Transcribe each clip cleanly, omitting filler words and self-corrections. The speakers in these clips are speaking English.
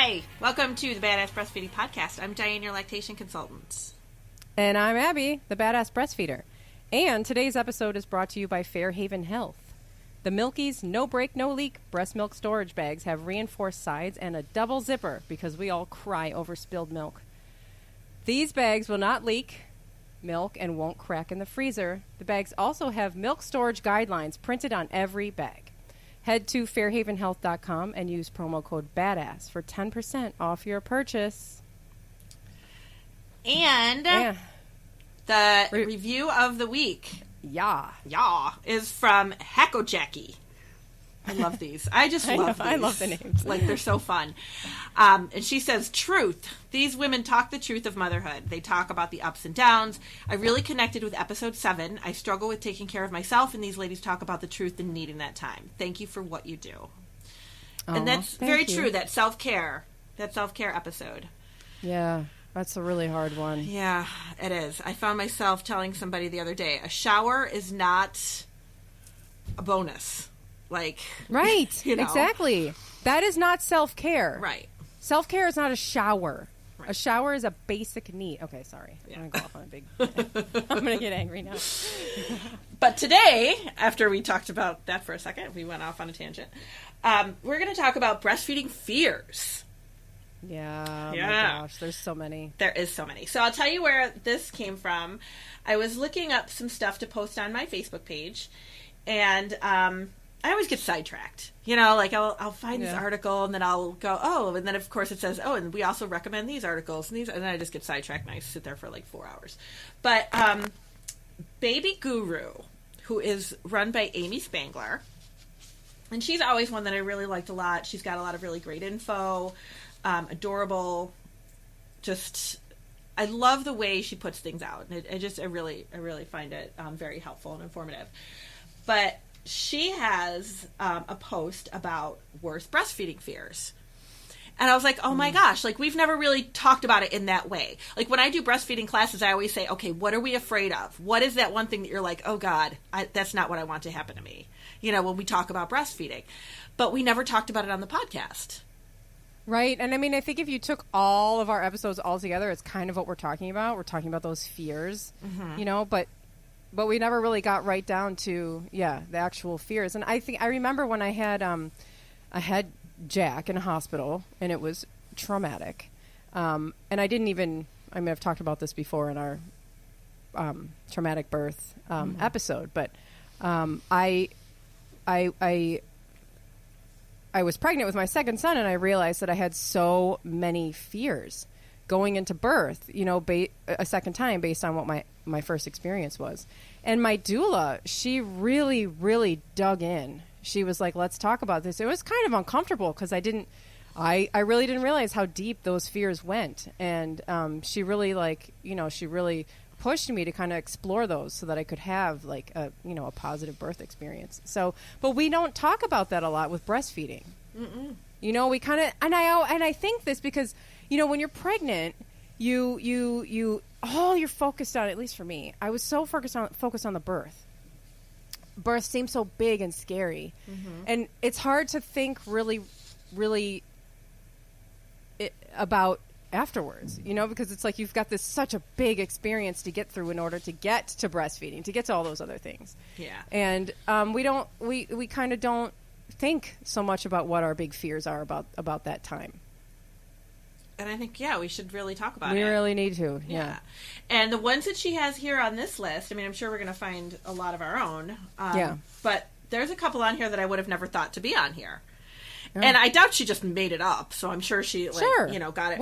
Hi, welcome to the Badass Breastfeeding Podcast. I'm Dianne, your lactation consultant. And I'm Abby, the Badass Breastfeeder. And today's episode is brought to you by Fairhaven Health. The Milky's No Break, No Leak breast milk storage bags have reinforced sides and a double zipper because we all cry over spilled milk. These bags will not leak milk and won't crack in the freezer. The bags also have milk storage guidelines printed on every bag. Head to fairhavenhealth.com and use promo code BADASS for 10% off your purchase. And the review of the week, is from Hacko Jackie. I love these. I just love these. I love the names. Like, they're so fun. And she says, truth. These women talk the truth of motherhood. They talk about the ups and downs. I really connected with episode 7. I struggle with taking care of myself, and these ladies talk about the truth and needing that time. Thank you for what you do. And that's very true, that self-care episode. Yeah, that's a really hard one. Yeah, it is. I found myself telling somebody the other day, a shower is not a bonus. Like, right, you know. Exactly. That is not self-care. Right. Self-care is not a shower. Right. A shower is a basic need. Okay, sorry. Yeah. I'm going to go off on a big... I'm going to get angry now. But today, after we talked about that for a second, we went off on a tangent. We're going to talk about breastfeeding fears. Yeah. Oh my gosh, there's so many. There is so many. So I'll tell you where this came from. I was looking up some stuff to post on my Facebook page, and I always get sidetracked. You know, like I'll find this article, and then I'll go, and then of course it says, and we also recommend these articles, and then I just get sidetracked, and I sit there for like 4 hours. But Baby Guru, who is run by Amy Spangler, and she's always one that I really liked a lot. She's got a lot of really great info, adorable, just... I love the way she puts things out. I really find it very helpful and informative. But she has a post about worst breastfeeding fears. And I was like, oh my gosh, like, we've never really talked about it in that way. Like, when I do breastfeeding classes, I always say, okay, what are we afraid of? What is that one thing that you're like, oh God, that's not what I want to happen to me, you know, when we talk about breastfeeding. But we never talked about it on the podcast. Right. And I mean, I think if you took all of our episodes all together, it's kind of what we're talking about. We're talking about those fears, you know, but we never really got right down to, the actual fears. And I remember when I had Jack in a hospital, and it was traumatic. And I've talked about this before in our traumatic birth episode, but I was pregnant with my second son, and I realized that I had so many fears going into birth, you know, a second time based on what my first experience was. And my doula, she really, really dug in. She was like, let's talk about this. It was kind of uncomfortable because I really didn't realize how deep those fears went. And she really pushed me to kind of explore those so that I could have like a positive birth experience. So, but we don't talk about that a lot with breastfeeding. Mm-mm. You know, we kind of, and I think this because, you know, when you're pregnant, you're focused on, at least for me, I was so focused on the birth. Birth seems so big and scary. Mm-hmm. And it's hard to think really, really about afterwards, you know, because it's like you've got such a big experience to get through in order to get to breastfeeding, to get to all those other things. Yeah. And we kind of don't think so much about what our big fears are about that time. And I think, we should really talk about it. We really need to, yeah. And the ones that she has here on this list, I mean, I'm sure we're going to find a lot of our own. But there's a couple on here that I would have never thought to be on here. And I doubt she just made it up, so I'm sure she, got it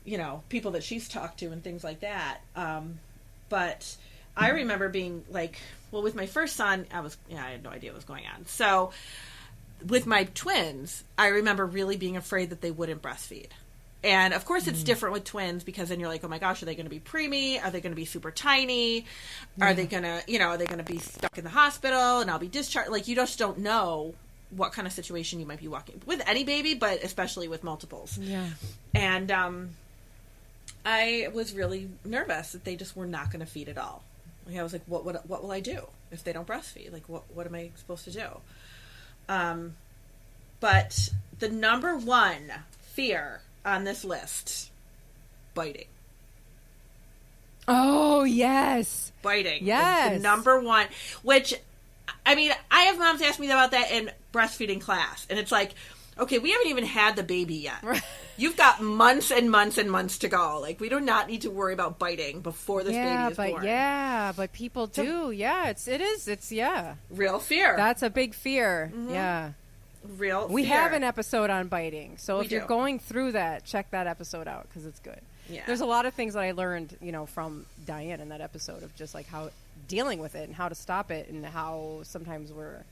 from, people that she's talked to and things like that. But I remember being like, with my first son, I had no idea what was going on. So with my twins, I remember really being afraid that they wouldn't breastfeed. And of course it's different with twins because then you're like, oh my gosh, are they going to be preemie? Are they going to be super tiny? Are they going to be stuck in the hospital and I'll be discharged? Like, you just don't know what kind of situation you might be walking with any baby, but especially with multiples. Yeah. And I was really nervous that they just were not going to feed at all. Like, I was like, what will I do if they don't breastfeed? Like, what am I supposed to do? But the number one fear on this list, biting. Oh, yes. Biting. Yes. Is the number one, which, I mean, I have moms ask me about that in breastfeeding class. And it's like, okay, we haven't even had the baby yet. Right. You've got months and months and months to go. Like, we do not need to worry about biting before this baby is born. Yeah, but people do. It's real fear. That's a big fear. Mm-hmm. Yeah. Real fear. We have an episode on biting. So if you're do. going through that, check that episode out because it's good. Yeah. There's a lot of things that I learned, from Dianne in that episode of just like how dealing with it and how to stop it and how sometimes we're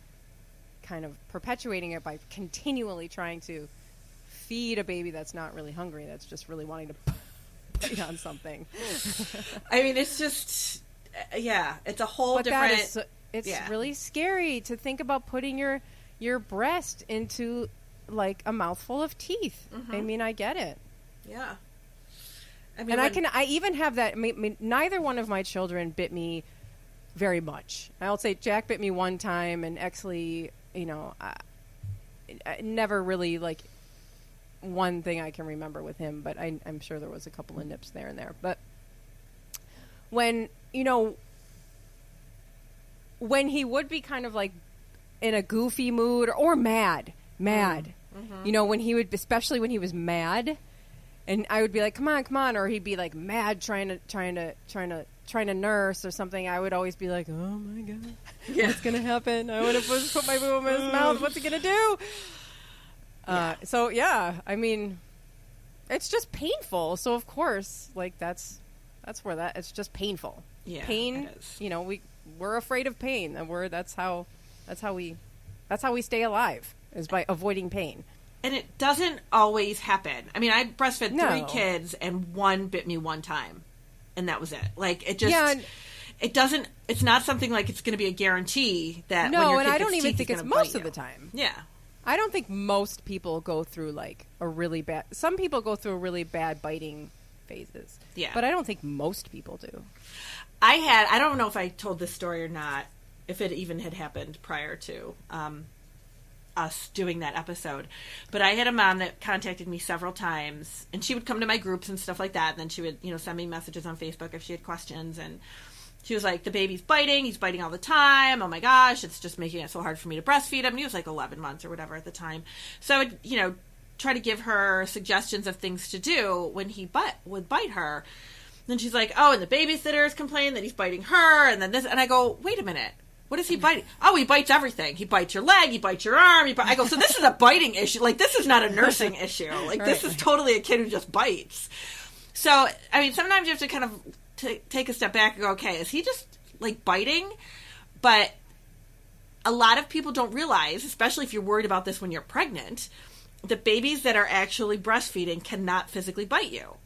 kind of perpetuating it by continually trying to feed a baby that's not really hungry, that's just really wanting to bite on something. I mean, it's just, it's a whole different... It's really scary to think about putting your breast into like a mouthful of teeth. Mm-hmm. I mean, I get it. Yeah. I mean, I even have that. I mean, neither one of my children bit me very much. I'll say Jack bit me one time, and Exley, I never really like one thing I can remember with him, but I'm sure there was a couple of nips there and there. But when he would be kind of like in a goofy mood or mad, mm-hmm. When he would, especially when he was mad. And I would be like, come on, or he'd be like mad trying to nurse or something. I would always be like, oh my God, what's gonna happen? I want to put my boob in his mouth. What's he gonna do? So I mean, it's just painful. So of course, like that's where it's just painful. Yeah, pain. it is. We're afraid of pain, and that's how we stay alive, is by avoiding pain. And it doesn't always happen. I mean, I breastfed 3 kids, and one bit me one time, and that was it. Like, it just, it doesn't, it's not something like it's going to be a guarantee that when your kid I don't gets even teeth, think it's it's most of you. the time. Yeah. I don't think most people go through, like, a really bad, some people go through really bad biting phases. Yeah. But I don't think most people do. I don't know if I told this story or not, if it even had happened prior to, us doing that episode, but I had a mom that contacted me several times, and she would come to my groups and stuff like that, and then she would send me messages on Facebook if she had questions, and she was like, the baby's biting, he's biting all the time, oh my gosh, it's just making it so hard for me to breastfeed him. And he was like 11 months or whatever at the time, so I would try to give her suggestions of things to do when he would bite her. And then she's like, oh, and the babysitters complain that he's biting her, and then this, and I go, wait a minute, what is he biting? Oh, he bites everything. He bites your leg. He bites your arm. I go, so this is a biting issue. Like, this is not a nursing issue. Like, this is totally a kid who just bites. So, I mean, sometimes you have to kind of take a step back and go, okay, is he just, like, biting? But a lot of people don't realize, especially if you're worried about this when you're pregnant, that babies that are actually breastfeeding cannot physically bite you.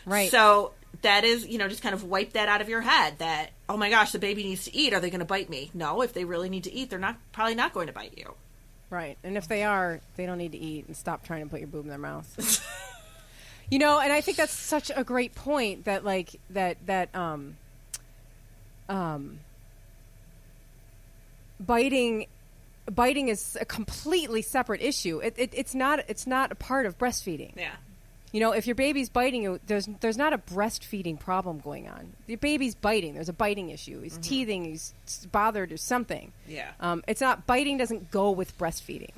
Right. So that is, just kind of wipe that out of your head that, oh my gosh, the baby needs to eat. Are they going to bite me? No, if they really need to eat, they're probably not going to bite you. Right. And if they are, they don't need to eat, and stop trying to put your boob in their mouth. And I think that's such a great point that biting is a completely separate issue. It's not a part of breastfeeding. Yeah. If your baby's biting you, there's not a breastfeeding problem going on. Your baby's biting. There's a biting issue. He's teething. He's bothered or something. Yeah. It's not, biting doesn't go with breastfeeding.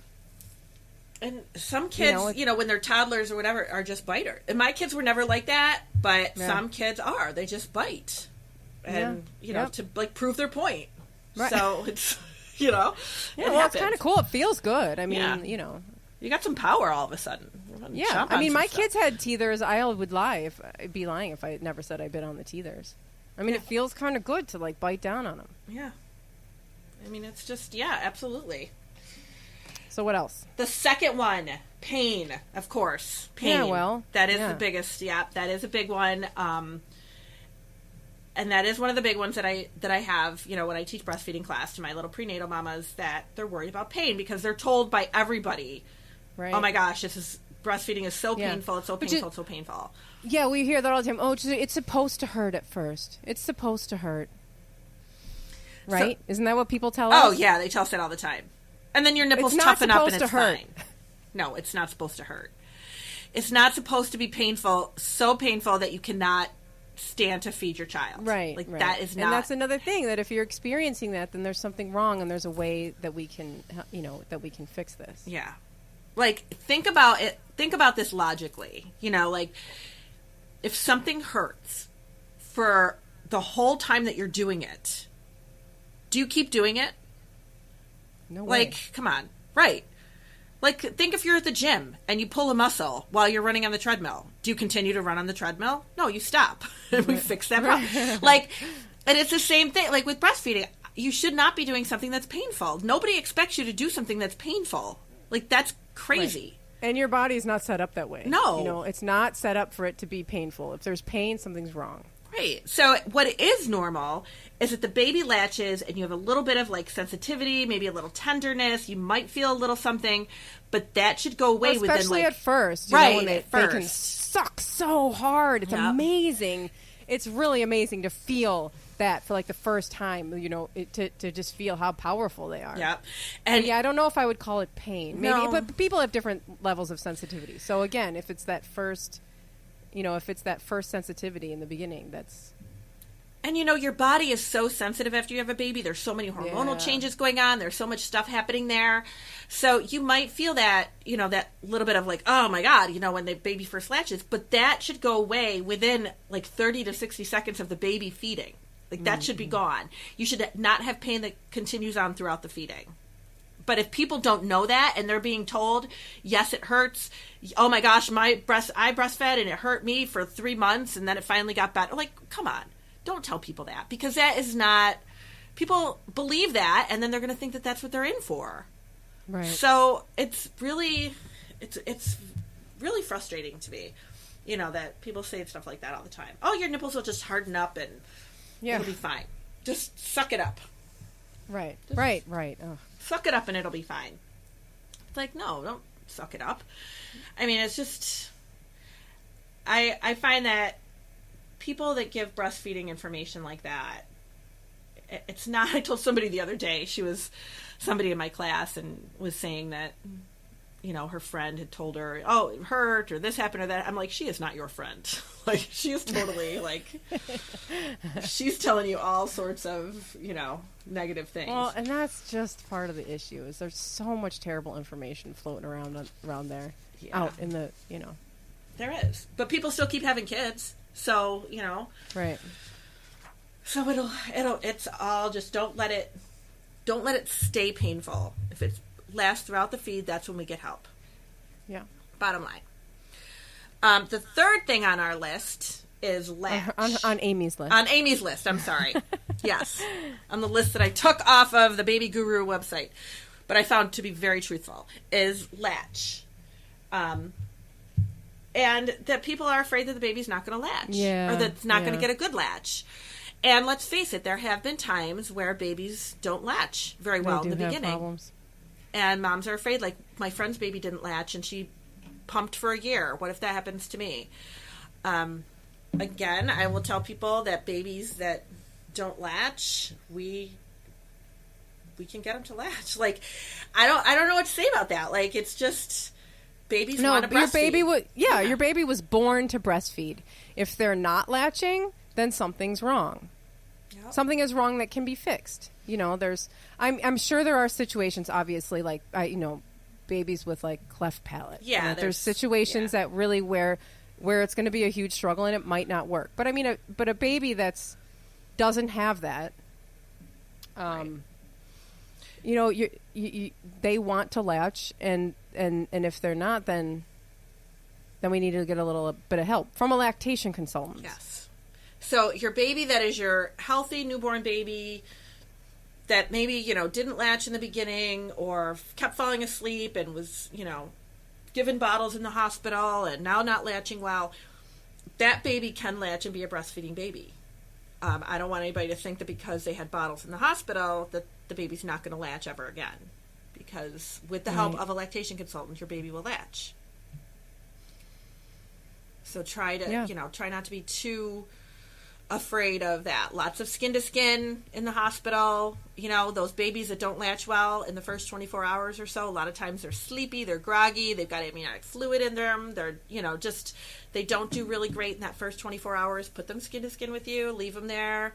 And some kids, when they're toddlers or whatever, are just biters. And my kids were never like that, but some kids are. They just bite. And, to, like, prove their point. Right. So it's, well, it's kind of cool. It feels good. I mean, You got some power all of a sudden. Yeah, I mean, my kids had teethers. I would I'd be lying if I never said I bit on the teethers. I mean, it feels kind of good to, like, bite down on them. Yeah. I mean, it's just, absolutely. So what else? The second one, pain, of course. Pain. Yeah, well. That is the biggest, that is a big one. And that is one of the big ones that I have, when I teach breastfeeding class to my little prenatal mamas, that they're worried about pain because they're told by everybody, right, oh my gosh, breastfeeding is so painful, it's so painful, it's so painful. Yeah, we hear that all the time. Oh, it's supposed to hurt at first. It's supposed to hurt. Right? So, isn't that what people tell us? Oh, yeah, they tell us that all the time. And then your nipples toughen up and it's fine. No, it's not supposed to hurt. It's not supposed to be painful, so painful that you cannot stand to feed your child. Right. Like right. that is not. And that's another thing, that if you're experiencing that, then there's something wrong, and there's a way that we can, that we can fix this. Yeah. Like, think about it. Think about this logically. Like, if something hurts for the whole time that you're doing it, do you keep doing it? No way. Like, come on. Right. Like, think if you're at the gym and you pull a muscle while you're running on the treadmill. Do you continue to run on the treadmill? No, you stop. And we fix that problem. Like, and it's the same thing. Like, with breastfeeding, you should not be doing something that's painful. Nobody expects you to do something that's painful. Like, that's crazy. Right. And your body's not set up that way. No. It's not set up for it to be painful. If there's pain, something's wrong. Right. So what is normal is that the baby latches and you have a little bit of like sensitivity, maybe a little tenderness. You might feel a little something, but that should go away within especially at first. Right. When they can suck so hard. It's amazing. It's really amazing to feel that for like the first time, to just feel how powerful they are. Yep. And I don't know if I would call it pain. Maybe, no. But people have different levels of sensitivity. So again, if it's that first sensitivity in the beginning, that's... And your body is so sensitive after you have a baby. There's so many hormonal changes going on. There's so much stuff happening there. So you might feel that, that little bit of like, oh my God, when the baby first latches. But that should go away within like 30 to 60 seconds of the baby feeding. Like that should be gone. You should not have pain that continues on throughout the feeding. But if people don't know that and they're being told, yes, it hurts. Oh my gosh, I breastfed and it hurt me for 3 months and then it finally got better. Like, come on. Don't tell people that, because that is not, people believe that and then they're going to think that that's what they're in for. Right. So it's really frustrating to me, that people say stuff like that all the time. Oh, your nipples will just harden up and it'll be fine. Just suck it up. Right. Right. Oh. Suck it up and it'll be fine. It's like, no, don't suck it up. I mean, it's just, I find that people that give breastfeeding information like that, it's not, I told somebody the other day, somebody in my class and was saying that, her friend had told her, oh, it hurt, or this happened, or that. I'm like, she is not your friend. Like, she is totally, like, she's telling you all sorts of, negative things. Well, and that's just part of the issue, is there's so much terrible information floating around there, out in the, There is. But people still keep having kids, so, Right. So it's all just, don't let it stay painful. If it lasts throughout the feed, that's when we get help. Yeah. Bottom line. The third thing on our list is latch. On Amy's list. On Amy's list, I'm sorry. Yes. On the list that I took off of the Baby Guru website, but I found to be very truthful, is latch. And that people are afraid that the baby's not going to latch. Yeah. Or that it's not going to get a good latch. And let's face it, there have been times where babies don't latch very well in the beginning. Problems. And moms are afraid, like, my friend's baby didn't latch and she pumped for a year. What if that happens to me? Again, I will tell people that babies that don't latch, we can get them to latch. Like, I don't know what to say about that. Like, it's just, babies want to breastfeed. Your baby was born to breastfeed. If they're not latching, then something's wrong. Yep. Something is wrong that can be fixed. I'm sure there are situations, obviously, like, babies with, like, cleft palate. Yeah. There's situations that really where it's going to be a huge struggle and it might not work. But I mean, but a baby doesn't have that, right. They want to latch, and if they're not, then we need to get a little bit of help from a lactation consultant. Yes. So your baby that is your healthy newborn baby that maybe, didn't latch in the beginning or kept falling asleep and was, given bottles in the hospital and now not latching well, that baby can latch and be a breastfeeding baby. I don't want anybody to think that because they had bottles in the hospital that the baby's not going to latch ever again. Because with the help of a lactation consultant, your baby will latch. So try not to be too afraid of that. Lots of skin to skin in the hospital. You know, those babies that don't latch well in the first 24 hours or so, a lot of times they're sleepy, they're groggy, they've got amniotic fluid in them, they're, you know, just, they don't do really great in that first 24 hours. Put them skin to skin with you, leave them there,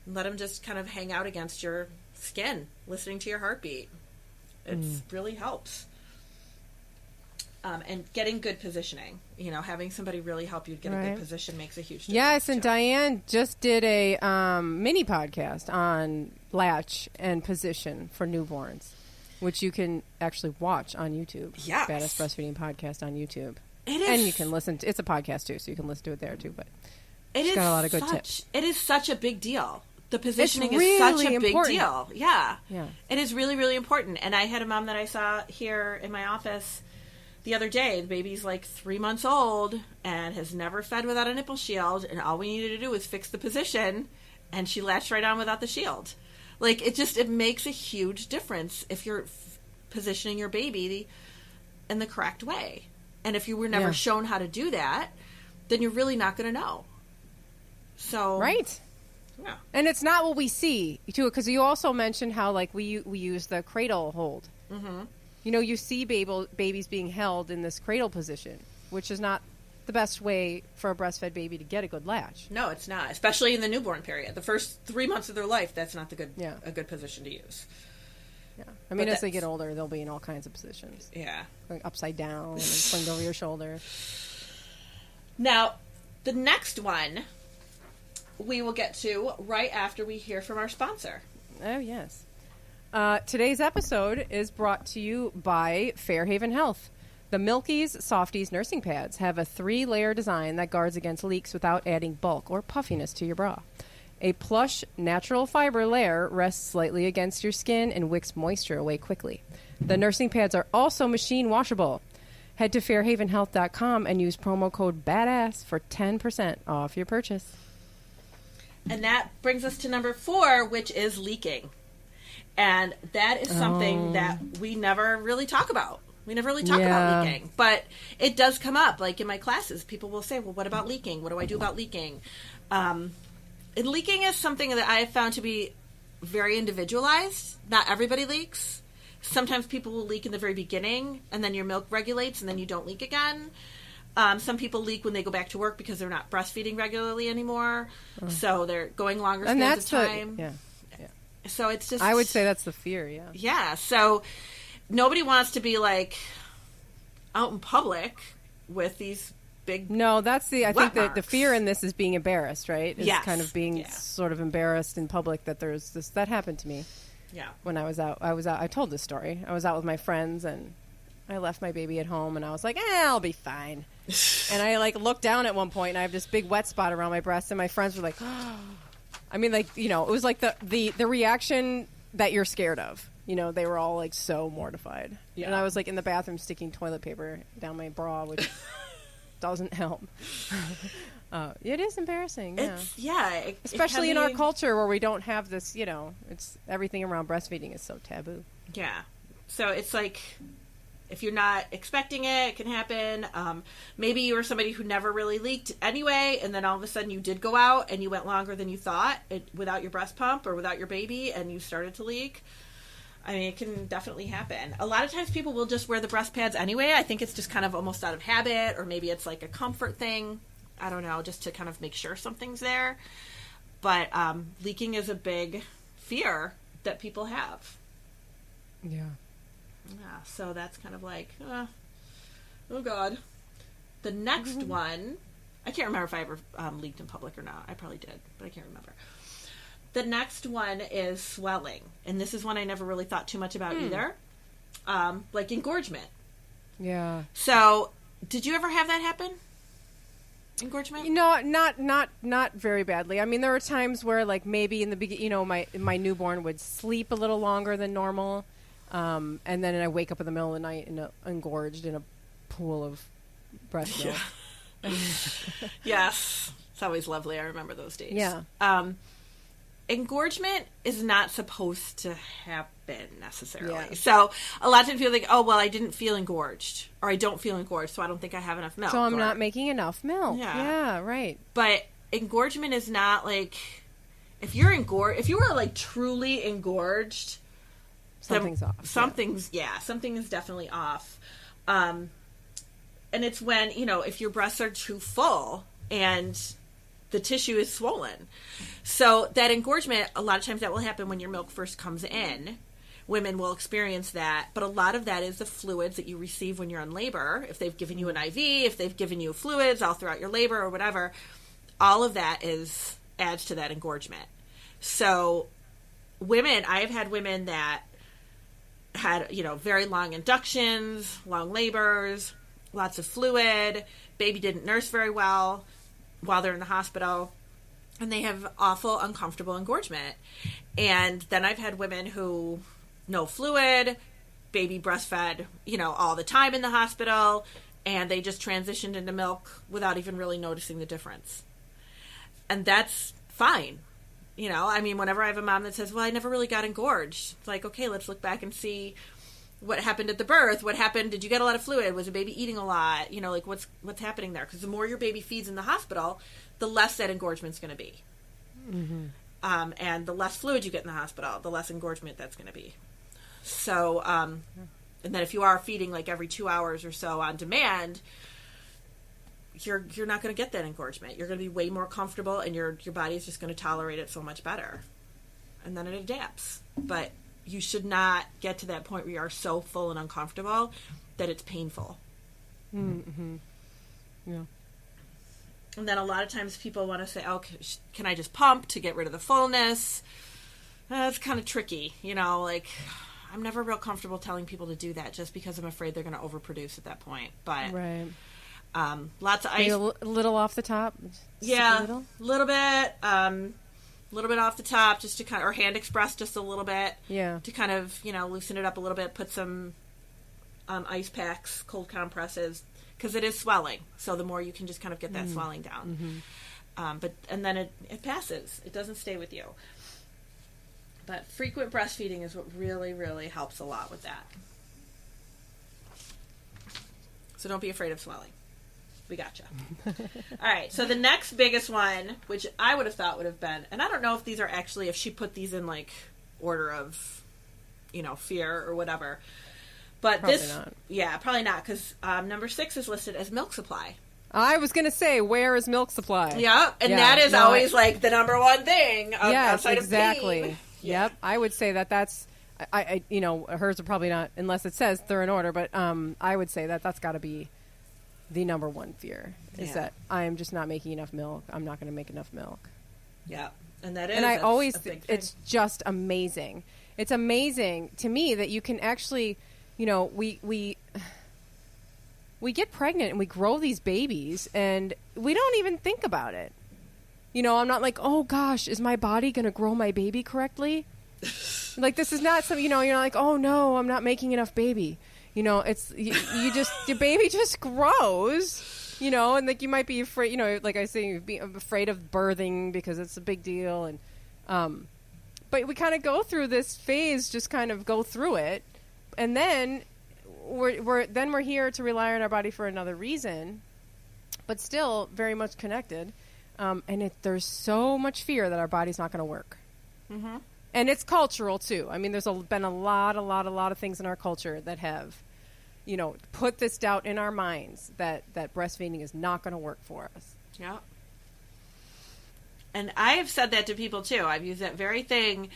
and let them just kind of hang out against your skin, listening to your heartbeat. It really helps. And getting good positioning, you know, having somebody really help you get a good position makes a huge difference. Yes, and Dianne just did a mini podcast on latch and position for newborns, which you can actually watch on YouTube. Yes. Badass Breastfeeding Podcast on YouTube. It is. And you can listen to, it's a podcast too, so you can listen to it there too, but it's got a lot of good tips. It is such a big deal. The positioning really is such a important. big deal. Yeah. Yeah. It is really, really important. And I had a mom that I saw here in my office the other day. The baby's like 3 months old and has never fed without a nipple shield, and all we needed to do was fix the position, and she latched right on without the shield. Like, it makes a huge difference if you're positioning your baby in the correct way. And if you were never shown how to do that, then you're really not going to know. So right. Yeah. And it's not what we see too, because you also mentioned how like we use the cradle hold. Mm-hmm. You know, you see babies being held in this cradle position, which is not the best way for a breastfed baby to get a good latch. No, it's not. Especially in the newborn period. The first 3 months of their life, that's not a good position to use. Yeah. I mean, as they get older, they'll be in all kinds of positions. Yeah. Going upside down and slinged over your shoulder. Now, the next one we will get to right after we hear from our sponsor. Oh, yes. Today's episode is brought to you by Fairhaven Health. The Milky's Softies nursing pads have a 3-layer design that guards against leaks without adding bulk or puffiness to your bra. A plush, natural fiber layer rests slightly against your skin and wicks moisture away quickly. The nursing pads are also machine washable. Head to fairhavenhealth.com and use promo code BADASS for 10% off your purchase. And that brings us to number 4, which is leaking. And that is something that we never really talk about. We never really talk about leaking. But it does come up. Like in my classes, people will say, well, what about leaking? What do I do about leaking? And leaking is something that I have found to be very individualized. Not everybody leaks. Sometimes people will leak in the very beginning, and then your milk regulates, and then you don't leak again. Some people leak when they go back to work because they're not breastfeeding regularly anymore. So they're going longer spans of time. So it's just... I would say that's the fear, yeah. Yeah, so nobody wants to be, like, out in public with these big... No, that's the... I think that the fear in this is being embarrassed, right? Is kind of being sort of embarrassed in public that there's this... That happened to me. Yeah. When I was out. I told this story. I was out with my friends, and I left my baby at home, and I was like, I'll be fine. And I, like, looked down at one point, and I have this big wet spot around my breast, and my friends were like... I mean, like, you know, it was like the reaction that you're scared of. You know, they were all, like, so mortified. Yeah. And I was, like, in the bathroom sticking toilet paper down my bra, which doesn't help. It is embarrassing, especially in our culture where we don't have this, you know, it's everything around breastfeeding is so taboo. Yeah. So it's like... If you're not expecting it, it can happen. Maybe you were somebody who never really leaked anyway, and then all of a sudden you did go out and you went longer than you thought without your breast pump or without your baby, and you started to leak. I mean, it can definitely happen. A lot of times people will just wear the breast pads anyway. I think it's just kind of almost out of habit, or maybe it's like a comfort thing. I don't know, just to kind of make sure something's there. But leaking is a big fear that people have. Yeah. Yeah, so that's kind of like, oh God. The next one, I can't remember if I ever leaked in public or not. I probably did, but I can't remember. The next one is swelling, and this is one I never really thought too much about either. Like engorgement. Yeah. So, did you ever have that happen? Engorgement? No, not very badly. I mean, there were times where, like, maybe in the beginning, you know, my newborn would sleep a little longer than normal. And then I wake up in the middle of the night and engorged in a pool of breast milk. Yes. It's always lovely. I remember those days. Yeah. Engorgement is not supposed to happen necessarily. Yeah. So a lot of times people think, oh, well, I didn't feel engorged, or I don't feel engorged, so I don't think I have enough milk. So I'm not making enough milk. Yeah, right. But engorgement is not like, if you're if you were like truly engorged, something's off. Something is definitely off. And it's when, if your breasts are too full and the tissue is swollen. So that engorgement, a lot of times that will happen when your milk first comes in. Women will experience that, but a lot of that is the fluids that you receive when you're in labor. If they've given you an IV, if they've given you fluids all throughout your labor or whatever, all of that adds to that engorgement. So I have had women that had, very long inductions, long labors, lots of fluid, baby didn't nurse very well while they're in the hospital, and they have awful, uncomfortable engorgement. And then I've had women who, no fluid, baby breastfed, all the time in the hospital, and they just transitioned into milk without even really noticing the difference. And that's fine. Whenever I have a mom that says, well, I never really got engorged, it's like, okay, let's look back and see what happened at the birth. What happened? Did you get a lot of fluid? Was the baby eating a lot? What's happening there? Because the more your baby feeds in the hospital, the less that engogement's going to be. Mm-hmm. And the less fluid you get in the hospital, the less engorgement that's going to be. So, and then if you are feeding like every 2 hours or so on demand, you're not going to get that engorgement. You're going to be way more comfortable, and your body is just going to tolerate it so much better. And then it adapts. But you should not get to that point where you are so full and uncomfortable that it's painful. Mm-hmm. Yeah. And then a lot of times people want to say, oh, can I just pump to get rid of the fullness? It's kind of tricky, I'm never real comfortable telling people to do that just because I'm afraid they're going to overproduce at that point. But right. Lots of ice. A little off the top? Yeah, a little bit. A little bit off the top, just to kind of, or hand express just a little bit. Yeah. To kind of, loosen it up a little bit. Put some ice packs, cold compresses, because it is swelling. So the more you can just kind of get that swelling down. Mm-hmm. And then it passes. It doesn't stay with you. But frequent breastfeeding is what really, really helps a lot with that. So don't be afraid of swelling. We gotcha. All right. So the next biggest one, which I would have thought would have been, and I don't know if these are actually, if she put these in like order of, fear or whatever. But probably not. Yeah, probably not, because number 6 is listed as milk supply. I was going to say, where is milk supply? Yeah, and that is always like the number one thing outside exactly. of pain. Yep, I would say that's, hers are probably not, unless it says they're in order, but I would say that's got to be the number one fear, is that I am just not making enough milk. I'm not going to make enough milk. Yeah, and that is. And I always, it's just amazing. It's amazing to me that you can actually, we get pregnant and we grow these babies and we don't even think about it. I'm not like, oh gosh, is my body going to grow my baby correctly? Like, this is not some, you're like, oh no, I'm not making enough baby. It's, you just, your baby just grows, and like you might be afraid, like I say, I'm afraid of birthing because it's a big deal. And, but we kind of go through this phase, just kind of go through it. And then we're here to rely on our body for another reason, but still very much connected. And there's so much fear that our body's not going to work. Mm-hmm. And it's cultural too. I mean, there's been a lot of things in our culture that have, put this doubt in our minds that breastfeeding is not going to work for us. Yeah. And I have said that to people too. I've used that very thing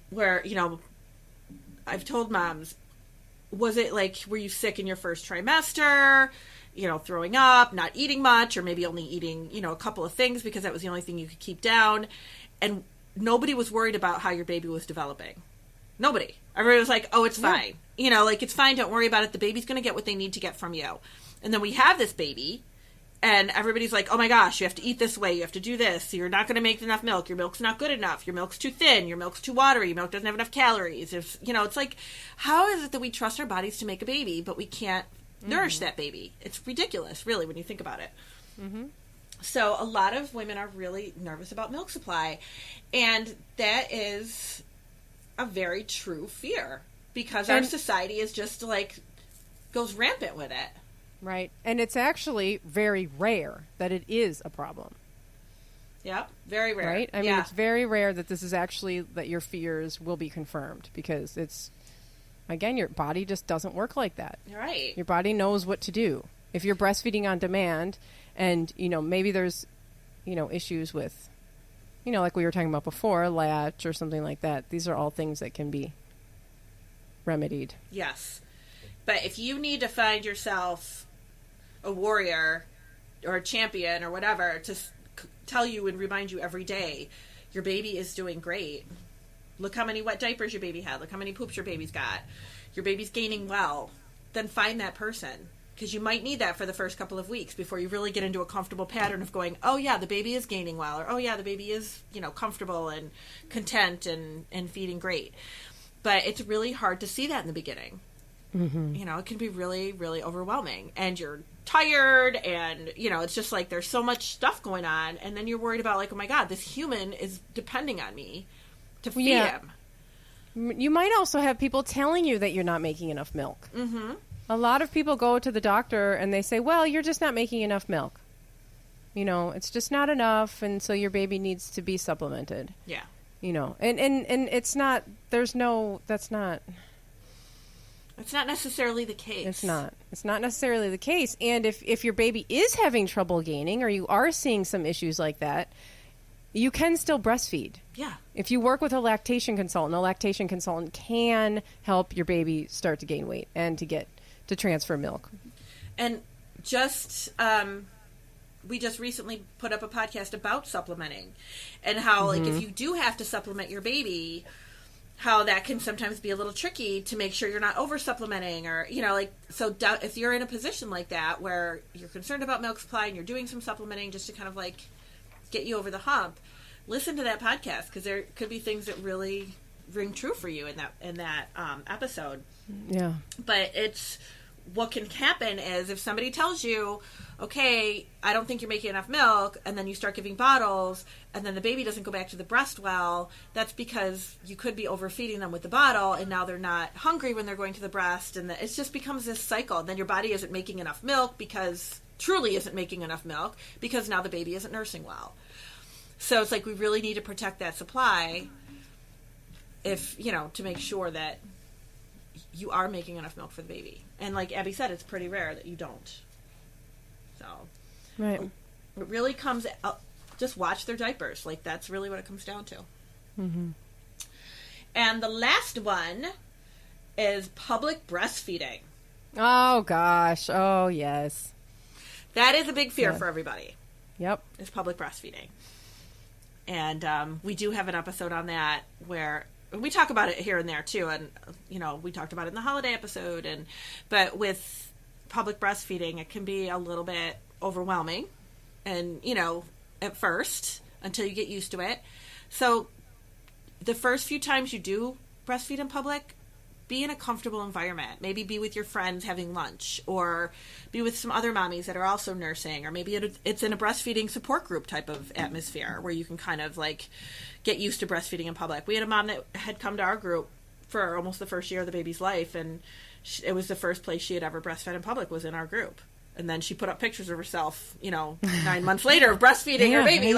where, I've told moms, was it like, were you sick in your first trimester? Throwing up, not eating much, or maybe only eating, a couple of things because that was the only thing you could keep down. And nobody was worried about how your baby was developing. Nobody. Everybody was like, oh, it's fine. It's fine. Don't worry about it. The baby's going to get what they need to get from you. And then we have this baby and everybody's like, oh my gosh, you have to eat this way. You have to do this. You're not going to make enough milk. Your milk's not good enough. Your milk's too thin. Your milk's too watery. Your milk doesn't have enough calories. It's like, how is it that we trust our bodies to make a baby, but we can't nourish that baby? It's ridiculous, really, when you think about it. Mm-hmm. So a lot of women are really nervous about milk supply, and that is a very true fear because our society is just like goes rampant with it. Right. And it's actually very rare that it is a problem. Yep. Very rare. Right? I mean, it's very rare that this is actually that your fears will be confirmed, because it's, again, your body just doesn't work like that. Right. Your body knows what to do. If you're breastfeeding on demand and, maybe there's, issues with, like we were talking about before, latch or something like that, these are all things that can be remedied. Yes. But if you need to find yourself a warrior or a champion or whatever to tell you and remind you every day your baby is doing great. Look how many wet diapers your baby had. Look how many poops your baby's got. Your baby's gaining well. Then find that person. Because you might need that for the first couple of weeks before you really get into a comfortable pattern of going, oh yeah, the baby is gaining well. Or, oh yeah, the baby is, comfortable and content and feeding great. But it's really hard to see that in the beginning. Mm-hmm. It can be really, really overwhelming. And you're tired and, it's just like there's so much stuff going on. And then you're worried about like, oh my God, this human is depending on me to feed him. You might also have people telling you that you're not making enough milk. Mm-hmm. A lot of people go to the doctor and they say, well, you're just not making enough milk. It's just not enough. And so your baby needs to be supplemented. Yeah. And it's not, that's not. It's not necessarily the case. It's not necessarily the case. And if your baby is having trouble gaining or you are seeing some issues like that, you can still breastfeed. Yeah. If you work with a lactation consultant can help your baby start to gain weight and to transfer milk. And we just recently put up a podcast about supplementing and how, like, if you do have to supplement your baby, how that can sometimes be a little tricky to make sure you're not over supplementing or, if you're in a position like that where you're concerned about milk supply and you're doing some supplementing just to kind of like get you over the hump, listen to that podcast because there could be things that really ring true for you in that episode. Yeah. But what can happen is if somebody tells you, okay, I don't think you're making enough milk, and then you start giving bottles, and then the baby doesn't go back to the breast well, that's because you could be overfeeding them with the bottle, and now they're not hungry when they're going to the breast, and it just becomes this cycle. And then your body isn't making enough milk truly isn't making enough milk, because now the baby isn't nursing well. So it's like we really need to protect that supply to make sure that you are making enough milk for the baby. And like Abby said, it's pretty rare that you don't. So, right. It really comes out, just watch their diapers. Like, that's really what it comes down to. Mm-hmm. And the last one is public breastfeeding. Oh, gosh. Oh, yes. That is a big fear for everybody. Yep. Is public breastfeeding. And we do have an episode on that where we talk about it here and there too, and we talked about it in the holiday episode. But with public breastfeeding, it can be a little bit overwhelming, and at first until you get used to it. So the first few times you do breastfeed in public, be in a comfortable environment. Maybe be with your friends having lunch, or be with some other mommies that are also nursing, or maybe it's in a breastfeeding support group type of atmosphere where you can kind of like get used to breastfeeding in public. We had a mom that had come to our group for almost the first year of the baby's life, and it was the first place she had ever breastfed in public was in our group. And then she put up pictures of herself, 9 months later of breastfeeding her baby,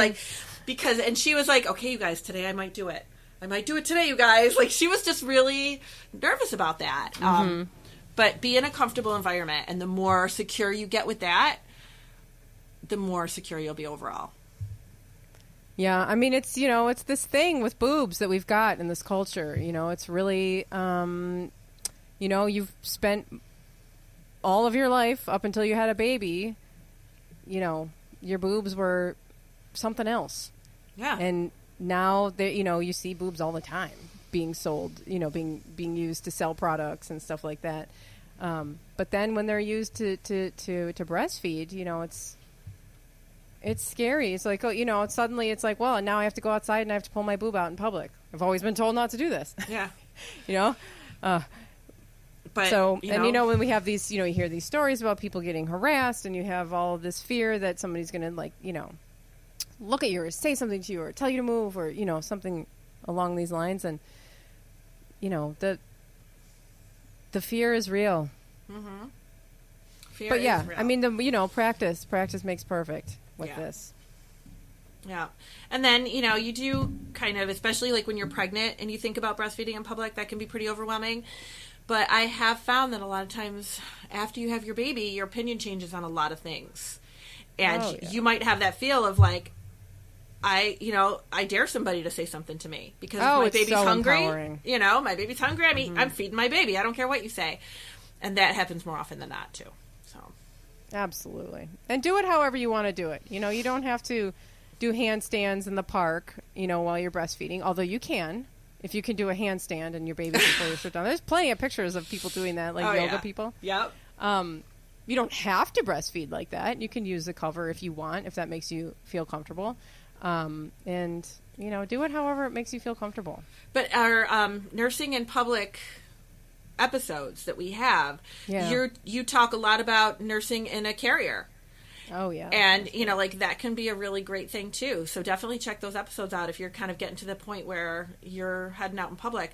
and she was like, okay, you guys, today I might do it. I might do it today, you guys. Like, she was just really nervous about that. Mm-hmm. But be in a comfortable environment, and the more secure you get with that, the more secure you'll be overall. Yeah, I mean, it's, it's this thing with boobs that we've got in this culture. It's really, you've spent all of your life up until you had a baby, your boobs were something else. Yeah. And now you see boobs all the time being sold, being used to sell products and stuff like that. But then when they're used to breastfeed, it's scary. It's like, suddenly it's like, well, now I have to go outside and I have to pull my boob out in public. I've always been told not to do this. Yeah. But so, when we have these, you hear these stories about people getting harassed, and you have all of this fear that somebody's going to look at you or say something to you or tell you to move or, something along these lines. And, the fear is real. Mm-hmm. But yeah, I mean, practice makes perfect with this. Yeah. And then, you do kind of, especially like when you're pregnant and you think about breastfeeding in public, that can be pretty overwhelming. But I have found that a lot of times after you have your baby, your opinion changes on a lot of things. And you might have that feel of like, I dare somebody to say something to me because if my baby's so hungry, empowering. My baby's hungry. I'm feeding my baby. I don't care what you say. And that happens more often than not too. So. Absolutely. And do it however you want to do it. You don't have to do handstands in the park, while you're breastfeeding, although you can. If you can do a handstand and your baby's before you sit down. There's plenty of pictures of people doing that, like yoga people. Yep. You don't have to breastfeed like that. You can use the cover if you want, if that makes you feel comfortable. And, do it however it makes you feel comfortable. But our nursing in public episodes that we have, you talk a lot about nursing in a carrier. Oh, yeah. And, that can be a really great thing, too. So definitely check those episodes out if you're kind of getting to the point where you're heading out in public.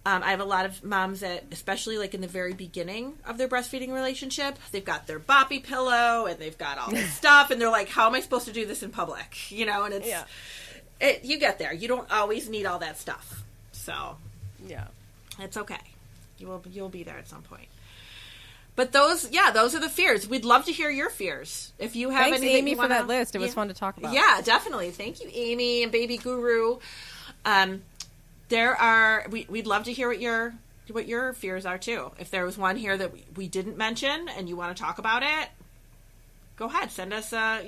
I have a lot of moms that, especially like in the very beginning of their breastfeeding relationship, they've got their boppy pillow and they've got all this stuff. And they're like, how am I supposed to do this in public? And it's, you get there. You don't always need all that stuff. So, it's okay. You'll be there at some point. But those are the fears. We'd love to hear your fears. If you have anything, Amy, for that list. It was fun to talk about. Yeah, definitely. Thank you, Amy and Baby Guru. We'd love to hear what your fears are too. If there was one here that we didn't mention and you want to talk about it, go ahead. Send us a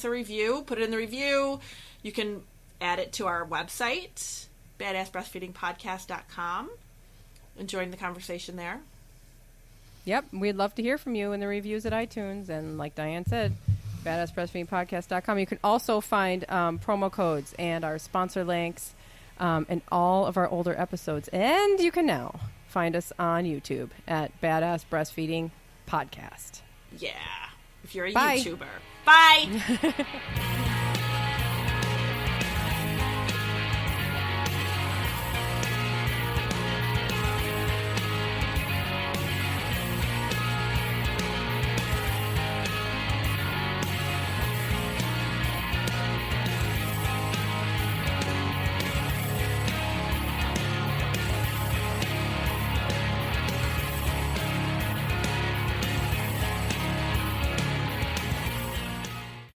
review. Put it in the review. You can add it to our website, badassbreastfeedingpodcast.com, and join the conversation there. Yep, we'd love to hear from you in the reviews at iTunes. And like Dianne said, badassbreastfeedingpodcast.com. You can also find promo codes and our sponsor links and all of our older episodes. And you can now find us on YouTube at Badass Breastfeeding Podcast. Yeah, if you're a YouTuber. Bye!